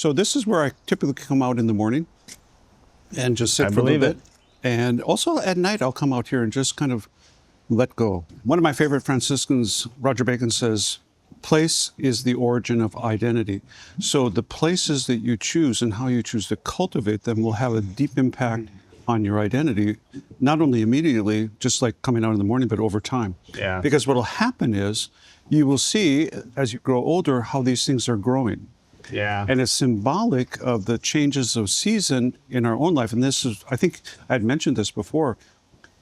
So this is where I typically come out in the morning and just sit for a little bit. And also at night, I'll come out here and just kind of let go. One of my favorite Franciscans, Roger Bacon, says, place is the origin of identity. So the places that you choose and how you choose to cultivate them will have a deep impact on your identity, not only immediately, just like coming out in the morning, but over time. Yeah. Because what will happen is you will see, as you grow older, how these things are growing. Yeah. And it's symbolic of the changes of season in our own life. And this is, I think I'd mentioned this before,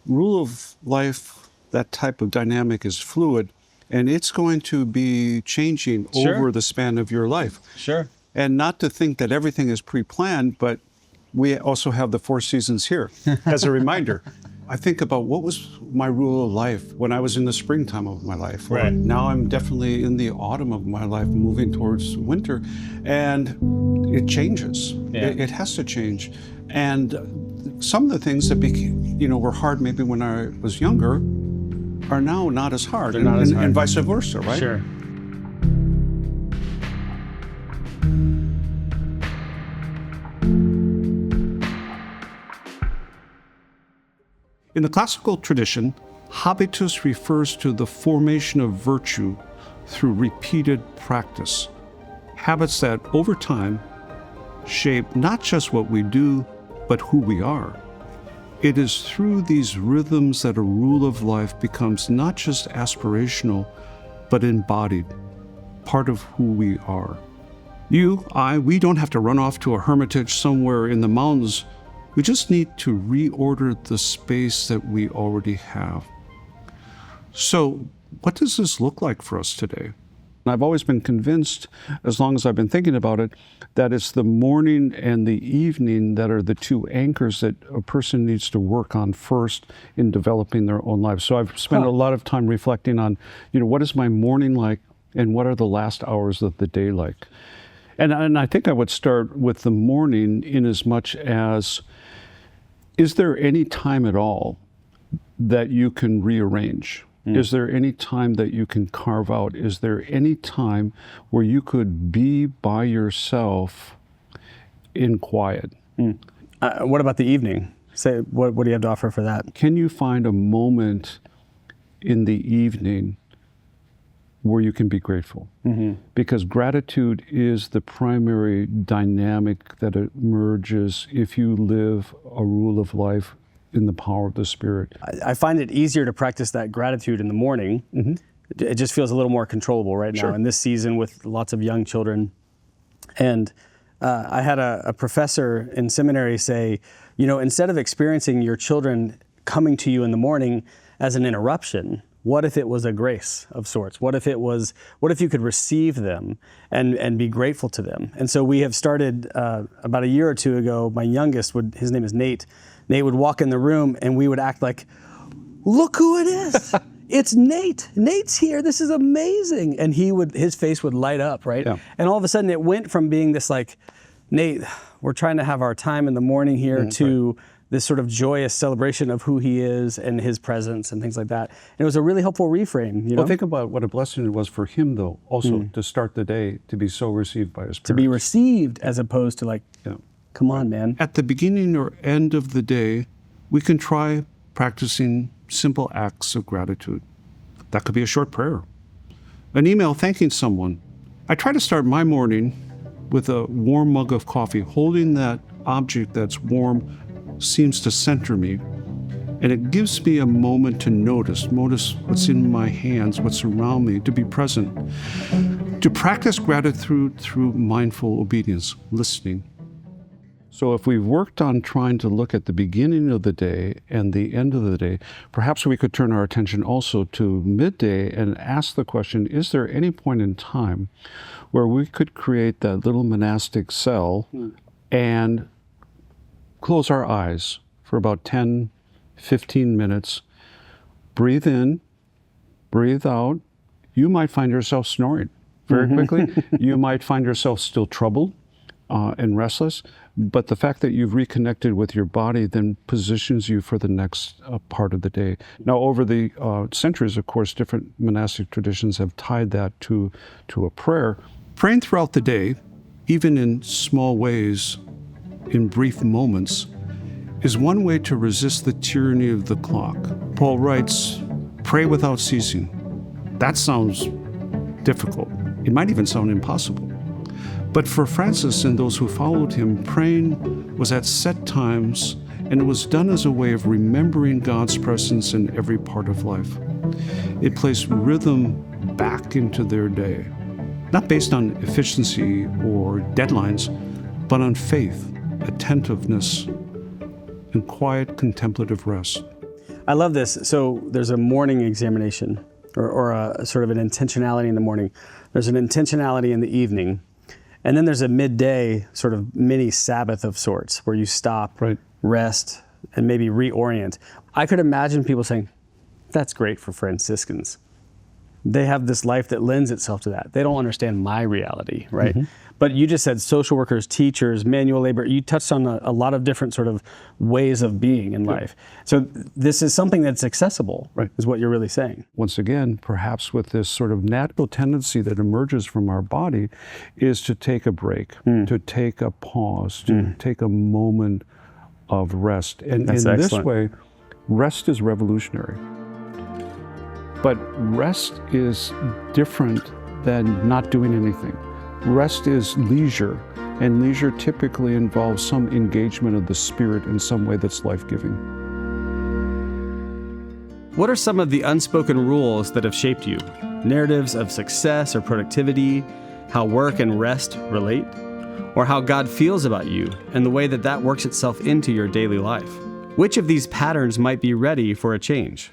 rule of life, that type of dynamic is fluid, and it's going to be changing over the span of your life. Sure. And not to think that everything is pre-planned, but we also have the 4 seasons here as a reminder. I think about what was my rule of life when I was in the springtime of my life. Right. Now I'm definitely in the autumn of my life, moving towards winter, and it changes. Yeah. It has to change. And some of the things that were hard maybe when I was younger are now not as hard. They're not as hard. And vice versa, right? Sure. In the classical tradition, habitus refers to the formation of virtue through repeated practice. Habits that, over time, shape not just what we do, but who we are. It is through these rhythms that a rule of life becomes not just aspirational, but embodied, part of who we are. You, we don't have to run off to a hermitage somewhere in the mountains. We just need to reorder the space that we already have. So, what does this look like for us today? I've always been convinced, as long as I've been thinking about it, that it's the morning and the evening that are the 2 anchors that a person needs to work on first in developing their own life. So I've spent a lot of time reflecting on, what is my morning like and what are the last hours of the day like? And I think I would start with the morning in as much as, is there any time at all that you can rearrange? Is there any time that you can carve out? Is there any time where you could be by yourself in quiet? What about the evening? Say, what do you have to offer for that? Can you find a moment in the evening where you can be grateful? Because gratitude is the primary dynamic that emerges if you live a rule of life in the power of the Spirit. I find it easier to practice that gratitude in the morning. It just feels a little more controllable right now in this season with lots of young children. And I had a professor in seminary say, instead of experiencing your children coming to you in the morning as an interruption, what if it was a grace of sorts? What if you could receive them and be grateful to them? And so we have started about a year or 2 ago, my youngest his name is Nate. Nate would walk in the room and we would act like, look who it is. It's Nate. Nate's here. This is amazing. And his face would light up, right? Yeah. And all of a sudden it went from being this like, Nate, we're trying to have our time in the morning here to this sort of joyous celebration of who he is and his presence and things like that. And it was a really helpful reframe. Well, think about what a blessing it was for him, though, also to start the day, to be so received by his parents. To be received as opposed to like, come on, man. At the beginning or end of the day, we can try practicing simple acts of gratitude. That could be a short prayer, an email thanking someone. I try to start my morning with a warm mug of coffee. Holding that object that's warm seems to center me, and it gives me a moment to notice what's in my hands, what's around me, to be present, to practice gratitude through mindful obedience, listening. So if we've worked on trying to look at the beginning of the day and the end of the day, perhaps we could turn our attention also to midday and ask the question, is there any point in time where we could create that little monastic cell and close our eyes for about 10, 15 minutes, breathe in, breathe out. You might find yourself snoring very quickly. You might find yourself still troubled and restless, but the fact that you've reconnected with your body then positions you for the next part of the day. Now, over the centuries, of course, different monastic traditions have tied that to a prayer. Praying throughout the day even in small ways, in brief moments, is one way to resist the tyranny of the clock. Paul writes, "Pray without ceasing." That sounds difficult. It might even sound impossible. But for Francis and those who followed him, praying was at set times, and it was done as a way of remembering God's presence in every part of life. It placed rhythm back into their day, not based on efficiency or deadlines, but on faith, attentiveness, and quiet contemplative rest. I love this. So there's a morning examination or a sort of an intentionality in the morning. There's an intentionality in the evening. And then there's a midday sort of mini Sabbath of sorts where you stop, Right. rest, and maybe reorient. I could imagine people saying, that's great for Franciscans. They have this life that lends itself to that. They don't understand my reality, right? But you just said social workers, teachers, manual labor. You touched on a lot of different sort of ways of being in life. So this is something that's accessible, Right. is what you're really saying. Once again, perhaps with this sort of natural tendency that emerges from our body, is to take a break, to take a pause, to take a moment of rest. And That's in this excellent. way, rest is revolutionary. But rest is different than not doing anything. Rest is leisure, and leisure typically involves some engagement of the spirit in some way that's life-giving. What are some of the unspoken rules that have shaped you? Narratives of success or productivity, how work and rest relate, or how God feels about you and the way that that works itself into your daily life? Which of these patterns might be ready for a change?